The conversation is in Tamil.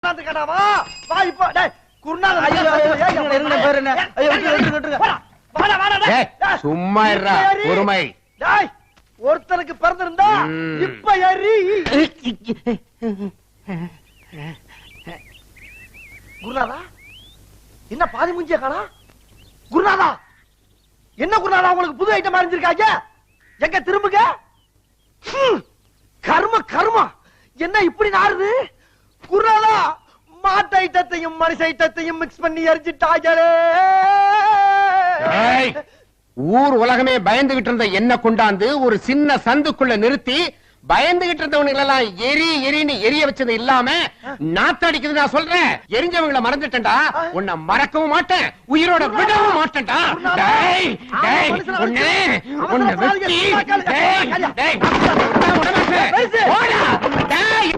கொண்டாந்து கேட்டாவா வா இப்போ டேய் குருநாத சும்மா இருடா பொறுமை. டேய் ஒருத்தனுக்கு பிறந்திருந்தா இப்ப ஏறி குருநாதா என்ன பாதி மூஞ்சிய காணா? குருநாதா என்ன குருநாதா உங்களுக்கு புது ஐட்டம் அறிஞ்சிருக்காங்க? எங்க திரும்புங்க. கர்ம கர்மா என்ன இப்படி நாறுது? குருநாதா மாட்டு ஐட்டத்தையும் மனுஷ ஐட்டத்தையும் மிக்ஸ் பண்ணி எரிஞ்சிட்டாங்களே. ஊர் உலகமே பயந்துகிட்டு இருந்த என்ன கொண்டாந்து ஒரு சின்ன சந்துக்குள்ள நிறுத்தி பயந்துகிட்டு இருந்தவனுங்க எல்லாம் எரி எரின்னு எரிய வச்சது இல்லாம நாத்தடிக்குது. நான் சொல்றேன் எரிஞ்சவங்களை மறந்துட்டேன்டா. உன்னை மறக்கவும் மாட்டேன், உயிரோட விடவும் மாட்டேன்டா. டேய் டேய் ஒண்ணே ஒண்ணு வெட்டி டேய் டேய் ஓடா டேய்